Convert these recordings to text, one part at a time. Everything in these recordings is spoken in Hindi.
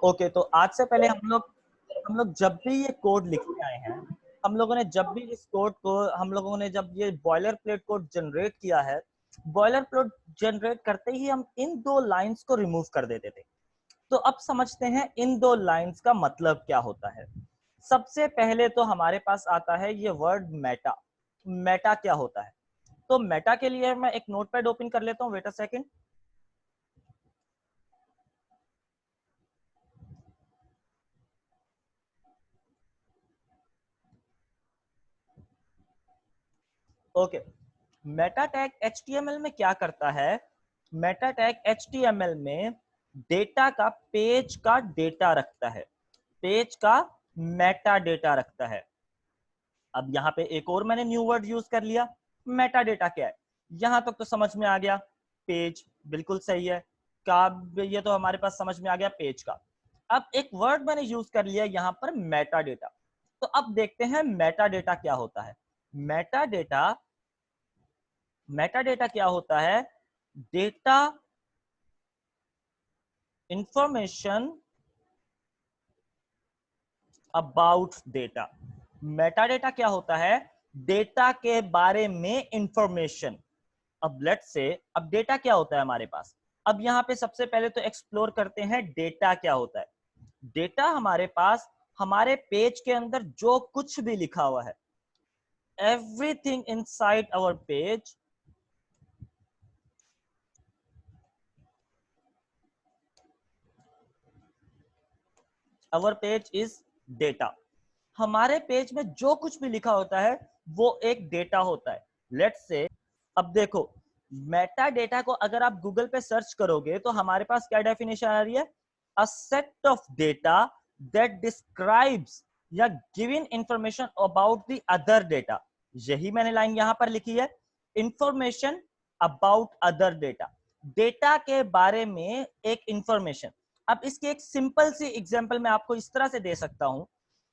ओके, तो आज से पहले हम लोग जब भी ये कोड लिखते आए हैं, हम लोगों ने जब भी इस कोड को हम लोगों ने जब ये बॉयलर प्लेट कोड जनरेट किया है, बॉयलर प्लेट जनरेट करते ही हम इन दो लाइंस को रिमूव कर देते थे। तो अब समझते हैं इन दो लाइंस का मतलब क्या होता है। सबसे पहले तो हमारे पास आता है ये वर्ड मेटा। मेटा क्या होता है? तो मेटा के लिए मैं एक नोटपैड ओपन कर लेता हूं, wait a second. Okay, meta tag HTML में क्या करता है? मेटा टैग HTML में डेटा का पेज का डेटा रखता है, पेज का मेटा डेटा रखता है। अब यहाँ पे एक और मैंने न्यू वर्ड यूज कर लिया, मेटा डेटा क्या है? यहां तक तो समझ में आ गया, पेज बिल्कुल सही है। का ये तो हमारे पास समझ में आ गया पेज का। अब एक वर्ड मैंने यूज कर लिया यहाँ पर, मेटा डेटा। तो अब देखते हैं मेटा डेटा क्या होता है। मेटा डेटा मेटा डेटा क्या होता है? Data information about data. Meta data क्या होता है? डेटा के बारे में इंफॉर्मेशन। अब लेट्स से, अब डेटा क्या होता है हमारे पास? अब यहां पे सबसे पहले तो एक्सप्लोर करते हैं डेटा क्या होता है। डेटा हमारे पास हमारे पेज के अंदर जो कुछ भी लिखा हुआ है, everything inside our page, our page is data. हमारे पेज में जो कुछ भी लिखा होता है वो एक डेटा होता है। लेट्स से, अब देखो, मेटा डेटा को अगर आप गूगल पे सर्च करोगे तो हमारे पास क्या डेफिनेशन आ रही है? A set of data that describes या given information about the other data. यही मैंने लाइन यहां पर लिखी है, information about other data. Data के बारे में एक इंफॉर्मेशन। अब इसकी एक सिंपल सी एग्जांपल मैं आपको इस तरह से दे सकता हूं।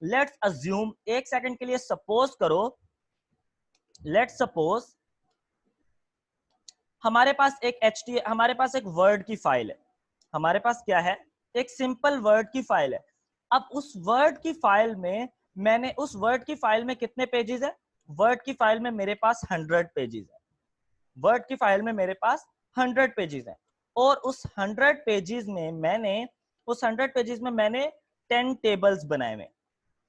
लेट्स अज्यूम, एक सेकंड के लिए सपोज करो, लेट्स सपोज हमारे पास एक वर्ड की फाइल है। हमारे पास क्या है? एक सिंपल वर्ड की फाइल है। अब उस वर्ड की फाइल में उस वर्ड की फाइल में कितने पेजेस है? वर्ड की फाइल में मेरे पास 100 पेजेस है। वर्ड की फाइल में मेरे पास 100 पेजेस है। और उस 100 पेजेस में मैंने 10 टेबल्स बनाए हुए।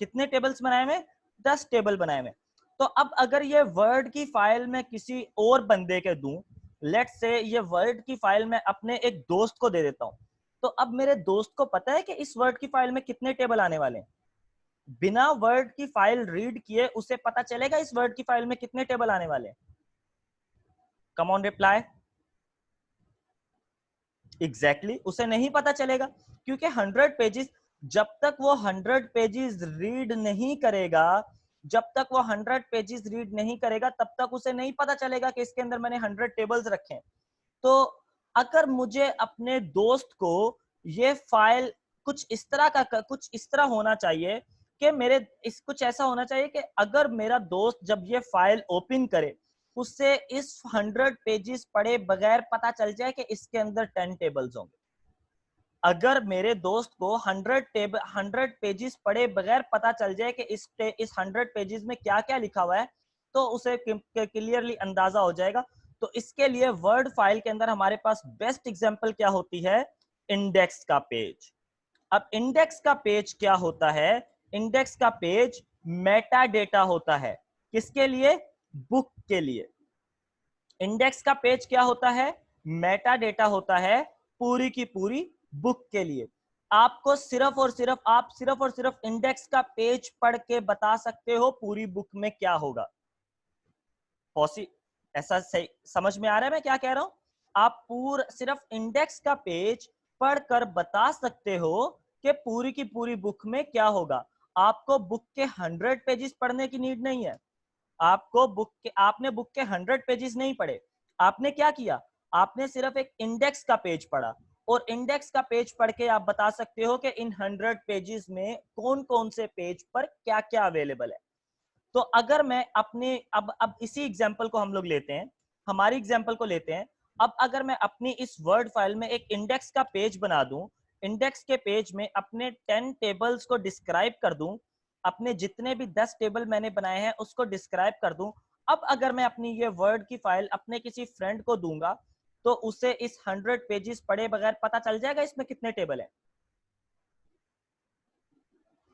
कितने टेबल्स बनाए हुए? 10 टेबल बनाए हुए। तो अब अगर ये वर्ड की फाइल में किसी और बंदे के दूं, लेट्स से ये वर्ड की फाइल में अपने एक दोस्त को दे देता हूं, तो अब मेरे दोस्त को पता है कि इस वर्ड की फाइल में कितने टेबल आने वाले हैं? बिना वर्ड की फाइल रीड किए उसे पता चलेगा इस वर्ड की फाइल में कितने टेबल आने वाले हैं? Come on reply. एग्जैक्टली उसे नहीं पता चलेगा, क्योंकि 100 पेजेस, जब तक वो 100 पेजेस रीड नहीं करेगा, जब तक वो 100 पेजेस रीड नहीं करेगा तब तक उसे नहीं पता चलेगा कि इसके अंदर मैंने 100 टेबल्स रखे हैं। तो अगर मुझे अपने दोस्त को ये फाइल कुछ इस तरह होना चाहिए कि कुछ ऐसा होना चाहिए कि अगर मेरा दोस्त जब ये फाइल ओपन करे, उससे इस 100 पेजेस पढ़े बगैर पता चल जाए कि इसके अंदर 10 टेबल्स होंगे। अगर मेरे दोस्त को 100 पेजेस पढ़े बगैर पता चल जाए कि इस 100 पेजेस में क्या क्या लिखा हुआ है, तो उसे क्लियरली अंदाजा हो जाएगा। तो इसके लिए वर्ड फाइल के अंदर हमारे पास बेस्ट एग्जांपल क्या होती है? इंडेक्स का पेज। अब इंडेक्स का पेज क्या होता है? इंडेक्स का पेज मेटा डेटा होता है। किसके लिए? बुक के लिए। इंडेक्स का पेज क्या होता है? मेटा डेटा होता है पूरी की पूरी बुक के लिए। आपको सिर्फ और सिर्फ इंडेक्स का पेज पढ़ के बता सकते हो पूरी बुक में क्या होगा। पॉसी ऐसा सही समझ में आ रहा है मैं क्या कह रहा हूं? आप पूरा सिर्फ इंडेक्स का पेज पढ़कर बता सकते हो कि पूरी की पूरी बुक में क्या होगा। आपको बुक के 100 पेजेस पढ़ने की नीड नहीं है। आपने बुक के 100 पेजेस नहीं पढ़े। आपने क्या किया? आपने सिर्फ एक इंडेक्स का पेज पढ़ा, और इंडेक्स का पेज पढ़ के आप बता सकते हो कि इन 100 पेजेस में कौन कौन से पेज पर क्या क्या अवेलेबल है। तो अगर मैं अपने अब इसी एग्जांपल को हम लोग लेते हैं, हमारी एग्जांपल को लेते हैं। अब अगर मैं अपनी इस वर्ड फाइल में एक इंडेक्स का पेज बना दूं, इंडेक्स के पेज में अपने 10 टेबल्स को डिस्क्राइब कर दूं, अपने जितने भी 10 टेबल मैंने बनाए हैं उसको डिस्क्राइब कर दूं, अब अगर मैं अपनी ये वर्ड की फाइल अपने किसी फ्रेंड को दूंगा तो उसे इस 100 पेजेस पढ़े बगैर पता चल जाएगा इसमें कितने टेबल हैं।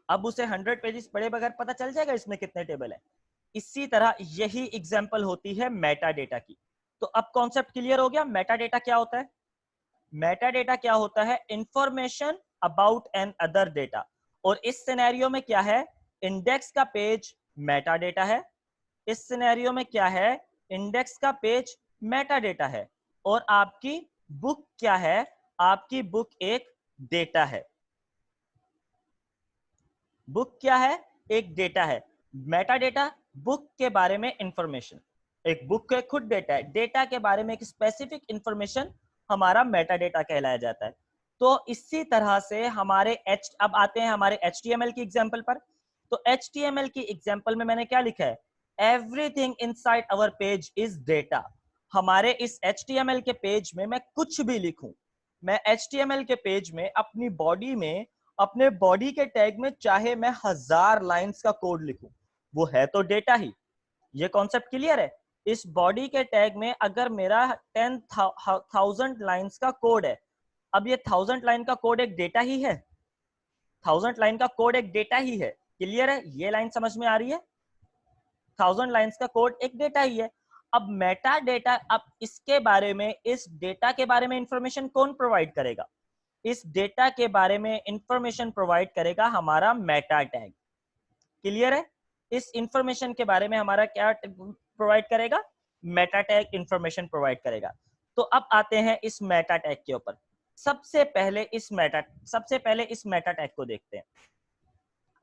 अब उसे 100 पेजेस पढ़े बगैर पता चल जाएगा इसमें कितने टेबल हैं। इसी तरह यही एग्जांपल होती है मेटा डेटा की। तो अब कॉन्सेप्ट क्लियर हो गया, मेटा डेटा क्या होता है। मेटा डेटा क्या होता है, information about an other data. और इस सिनेरियो में क्या है, इंडेक्स का पेज मेटा डेटा है। इस सिनेरियो में क्या है, इंडेक्स का पेज मेटा डेटा है और आपकी बुक क्या है, आपकी बुक एक डेटा है। बुक क्या है, एक डेटा है। मेटा डेटा बुक के बारे में इंफॉर्मेशन, एक बुक का खुद डेटा है, डेटा के बारे में एक स्पेसिफिक इंफॉर्मेशन हमारा मेटा डेटा कहलाया जाता है। तो इसी तरह से हमारे अब आते हैं हमारे HTML की एग्जांपल पर। तो HTML की एग्जांपल में मैंने क्या लिखा है, everything inside our page is data. हमारे इस HTML के पेज में मैं कुछ भी लिखूं, मैं HTML के पेज में अपनी बॉडी में, अपने बॉडी के टैग में चाहे मैं 1000 लाइंस का कोड लिखूं, वो है तो डेटा ही। ये कॉन्सेप्ट क्लियर है। इस बॉडी के टैग में अगर मेरा 10,000 लाइंस का कोड है, अब ये 1000 लाइन का कोड एक डेटा ही है, 1000 लाइन का कोड एक डेटा ही है। क्लियर है, ये लाइन समझ में आ रही है, 1000 लाइंस का कोड एक डेटा ही है। अब मेटा डेटा, अब इसके बारे में, इस डेटा के बारे में इंफॉर्मेशन कौन प्रोवाइड करेगा, इस डेटा के बारे में इंफॉर्मेशन प्रोवाइड करेगा हमारा मेटा टैग। क्लियर है, इस इंफॉर्मेशन के बारे में हमारा क्या प्रोवाइड करेगा, मेटा टैग इंफॉर्मेशन प्रोवाइड करेगा। तो अब आते हैं इस मेटा टैग के ऊपर। सबसे पहले इस मेटा टैग को देखते हैं।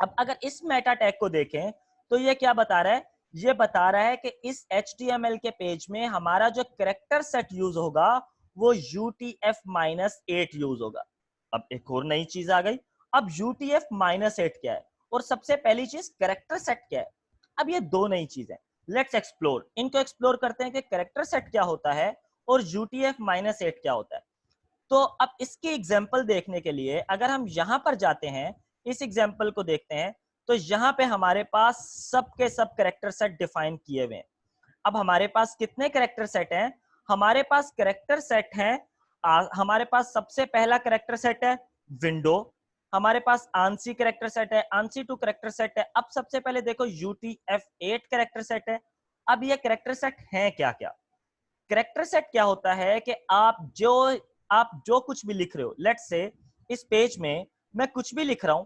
अब अगर इस मेटा टैग को देखें तो ये क्या बता रहा है, ये बता रहा है कि इस HTML के पेज में हमारा जो कैरेक्टर सेट यूज होगा वो UTF-8 यूज होगा। अब एक और नई चीज आ गई, अब UTF-8 क्या है और सबसे पहली चीज कैरेक्टर सेट क्या है। अब ये दो नई चीजें, लेट्स एक्सप्लोर, इनको एक्सप्लोर करते हैं कि कैरेक्टर सेट क्या होता है और UTF-8 क्या होता है। तो अब इसकी एग्जाम्पल देखने के लिए अगर हम यहां पर जाते हैं, इस एग्जाम्पल को देखते हैं, तो यहां पे हमारे पास सब के सब कैरेक्टर सेट डिफाइन किए हुए हैं। अब हमारे पास कितने कैरेक्टर सेट हैं, हमारे पास कैरेक्टर सेट हैं, हमारे पास सबसे पहला कैरेक्टर सेट है विंडो, हमारे पास आंसी कैरेक्टर सेट है, आंसी 2 कैरेक्टर सेट है। अब सबसे पहले देखो UTF-8 कैरेक्टर सेट है। अब ये कैरेक्टर सेट है क्या क्या, कैरेक्टर सेट क्या होता है कि आप जो कुछ भी लिख रहे हो, लेट्स से इस पेज में मैं कुछ भी लिख रहा हूं,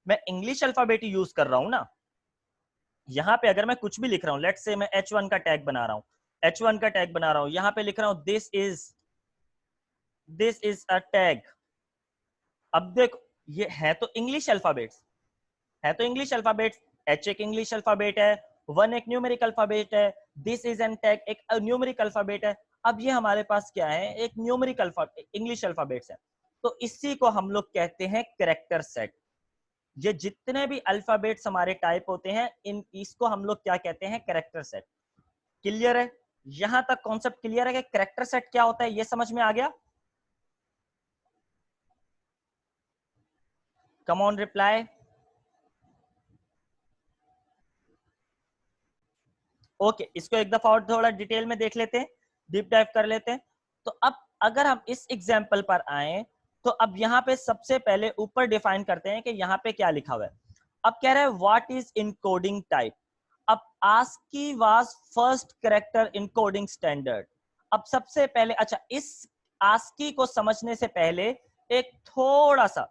मैं इंग्लिश अल्फाबेट यूज कर रहा हूं ना, यहां पे अगर मैं कुछ भी लिख रहा हूं, लेट्स से मैं H1 का टैग बना रहा हूं, H1 का टैग बना रहा हूं, यहां पे लिख रहा हूं दिस इज अ टैग। अब देखो ये है तो इंग्लिश अल्फाबेट्स, है तो इंग्लिश अल्फाबेट्स, H एक इंग्लिश अल्फाबेट है, 1 एक न्यूमेरिक अल्फाबेट है, दिस इज एन टैग एक न्यूमेरिक अल्फाबेट है। अब ये हमारे पास क्या है, एक न्यूमेरिक इंग्लिश अल्फाबेट्स है। तो इसी को हम लोग कहते हैं कैरेक्टर सेट। ये जितने भी अल्फाबेट्स हमारे टाइप होते हैं, इन इसको हम लोग क्या कहते हैं, कैरेक्टर सेट। क्लियर है, यहां तक कॉन्सेप्ट क्लियर है कि कैरेक्टर सेट क्या होता है, ये समझ में आ गया। Come on reply. ओके, इसको एक दफा और थोड़ा डिटेल में देख लेते हैं, डीप डाइव कर लेते हैं। तो अब अगर हम इस एग्जाम्पल पर आए तो अब यहाँ पे सबसे पहले ऊपर डिफाइन करते हैं कि यहाँ पे क्या लिखा हुआ है। अब कह रहा है व्हाट इज इनकोडिंग टाइप। अब ASCII was first character encoding standard. अब सबसे पहले, अच्छा, इस ASCII को समझने से पहले एक थोड़ा सा,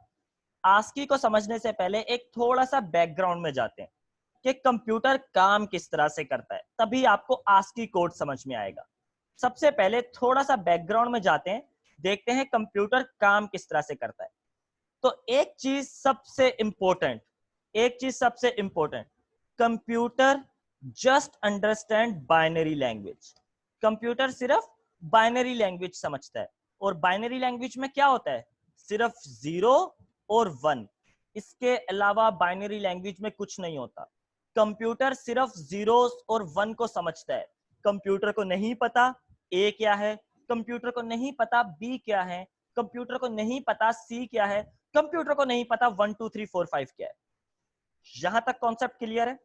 ASCII को समझने से पहले एक थोड़ा सा बैकग्राउंड में जाते हैं कि कंप्यूटर काम किस तरह से करता है, तभी आपको ASCII कोड समझ में आएगा। सबसे पहले थोड़ा सा बैकग्राउंड में जाते हैं, देखते हैं कंप्यूटर काम किस तरह से करता है। तो एक चीज सबसे important, computer just understand binary language. Computer सिर्फ बाइनरी लैंग्वेज समझता है, और बाइनरी लैंग्वेज में क्या होता है, सिर्फ 0 और 1, इसके अलावा बाइनरी लैंग्वेज में कुछ नहीं होता। कंप्यूटर सिर्फ 0 और 1 को समझता है। कंप्यूटर को नहीं पता A क्या है, कंप्यूटर को नहीं पता B क्या है, कंप्यूटर को नहीं पता C क्या है, कंप्यूटर को नहीं पता 1 2 3 4 5 क्या है। यहां तक कॉन्सेप्ट क्लियर है?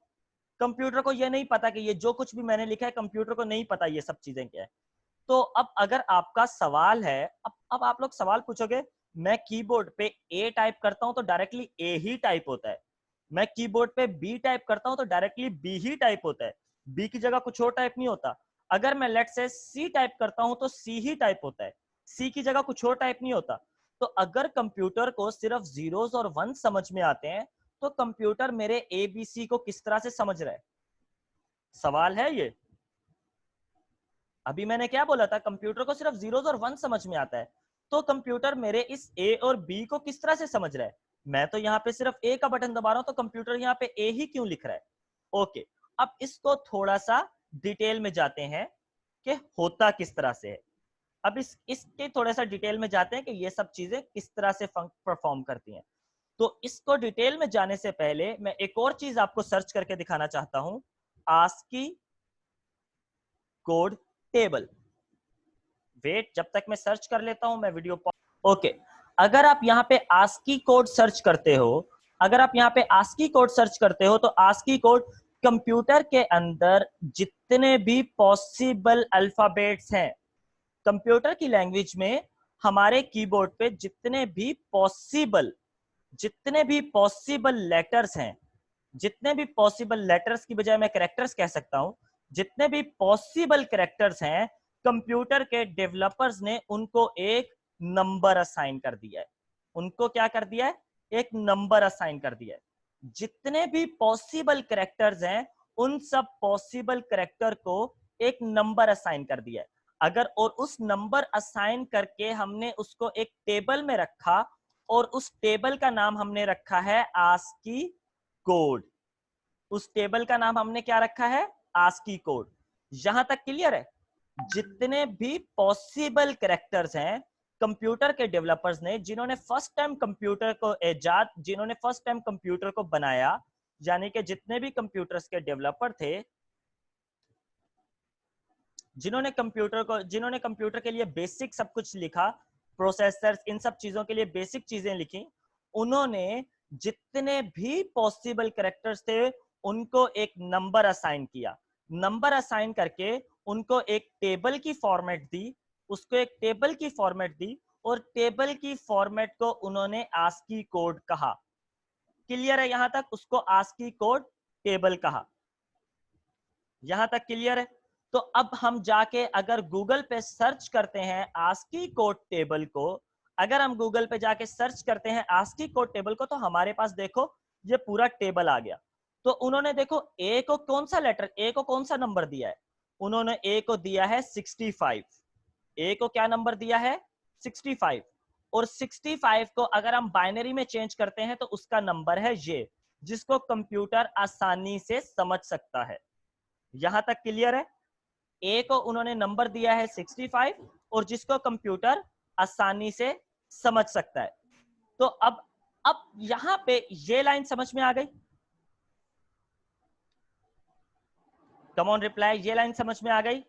कंप्यूटर को यह नहीं पता कि ये जो कुछ भी मैंने लिखा है, कंप्यूटर को नहीं पता ये सब चीजें क्या है। तो अब अगर आपका सवाल है, अब आप लोग सवाल पूछोगे, मैं कीबोर्ड पे ए टाइप करता हूं तो डायरेक्टली ए ही टाइप होता है, मैं कीबोर्ड पे बी टाइप करता हूं तो डायरेक्टली बी ही टाइप होता है, बी की जगह कुछ और टाइप नहीं होता। अगर मैं लेट से सी टाइप करता हूं तो सी ही टाइप होता है, सी की जगह कुछ और टाइप नहीं होता। तो अगर कंप्यूटर को सिर्फ जीरोस और वन समझ में आते हैं, तो कंप्यूटर मेरे एबीसी को किस तरह से समझ रहा है? सवाल है ये। अभी मैंने क्या बोला था, कंप्यूटर को सिर्फ जीरोस और वन समझ में आता है, तो कंप्यूटर मेरे इस ए और बी को किस तरह से समझ रहा है? मैं तो यहाँ पे सिर्फ ए का बटन दबा रहा हूं, तो कंप्यूटर यहाँ पे ए ही क्यों लिख रहा है? ओके, अब इसको थोड़ा सा डिटेल में जाते हैं कि होता किस तरह से है। अब इसके थोड़ा सा डिटेल में जाते हैं कि ये सब चीजें किस तरह से परफॉर्म करती हैं। तो इसको डिटेल में जाने से पहले मैं एक और चीज आपको सर्च करके दिखाना चाहता हूं, आस्की कोड टेबल। वेट, जब तक मैं सर्च कर लेता हूं, मैं वीडियो ओके। अगर आप यहाँ पे आस्की कोड सर्च करते हो, अगर आप यहाँ पे आस्की कोड सर्च करते हो, तो आस्की कोड कंप्यूटर के अंदर जितने भी पॉसिबल अल्फाबेट्स हैं, कंप्यूटर की लैंग्वेज में हमारे कीबोर्ड पे जितने भी पॉसिबल लेटर्स हैं, जितने भी पॉसिबल लेटर्स की बजाय मैं कैरेक्टर्स कह सकता हूं, जितने भी पॉसिबल कैरेक्टर्स हैं, कंप्यूटर के डेवलपर्स ने उनको एक नंबर असाइन कर दिया है। उनको क्या कर दिया है? एक नंबर असाइन कर दिया है। जितने भी पॉसिबल कैरेक्टर्स हैं, उन सब पॉसिबल कैरेक्टर को एक नंबर असाइन कर दिया है। अगर और उस नंबर असाइन करके हमने उसको एक टेबल में रखा, और उस टेबल का नाम हमने रखा है आस्की कोड। उस टेबल का नाम हमने क्या रखा है? ASCII code. यहां तक क्लियर है? जितने भी पॉसिबल कैरेक्टर्स हैं, कंप्यूटर के डेवलपर्स ने, जिन्होंने फर्स्ट टाइम कंप्यूटर को बनाया, यानी कि जितने भी कंप्यूटर्स के डेवलपर थे, जिन्होंने कंप्यूटर के लिए बेसिक सब कुछ लिखा, प्रोसेसर्स, इन सब चीजों के लिए बेसिक चीजें लिखी, उन्होंने जितने भी पॉसिबल कैरेक्टर्स थे उनको एक नंबर असाइन किया। नंबर असाइन करके उनको एक टेबल की फॉर्मेट दी, उसको एक टेबल की फॉर्मेट दी, और टेबल की फॉर्मेट को उन्होंने आस्की कोड कहा। क्लियर है यहां तक? उसको आस्की कोड टेबल कहा। यहां तक क्लियर है? तो अब हम जाके अगर गूगल पे सर्च करते हैं आस्की कोड टेबल को, अगर हम गूगल पे जाके सर्च करते हैं आस्की कोड टेबल को, तो हमारे पास देखो ये पूरा टेबल आ गया। तो उन्होंने देखो ए को कौन सा लेटर, ए को कौन सा नंबर दिया है? उन्होंने ए को दिया है 65। ए को क्या नंबर दिया है? 65। और 65 को अगर हम बाइनरी में चेंज करते हैं तो उसका नंबर है ये, जिसको कंप्यूटर आसानी से समझ सकता है। यहां तक क्लियर है? ए को उन्होंने नंबर दिया है 65, और जिसको कंप्यूटर आसानी से समझ सकता है। तो अब यहां पे ये लाइन समझ में आ गई? कम ऑन रिप्लाई, ये लाइन समझ में आ गई?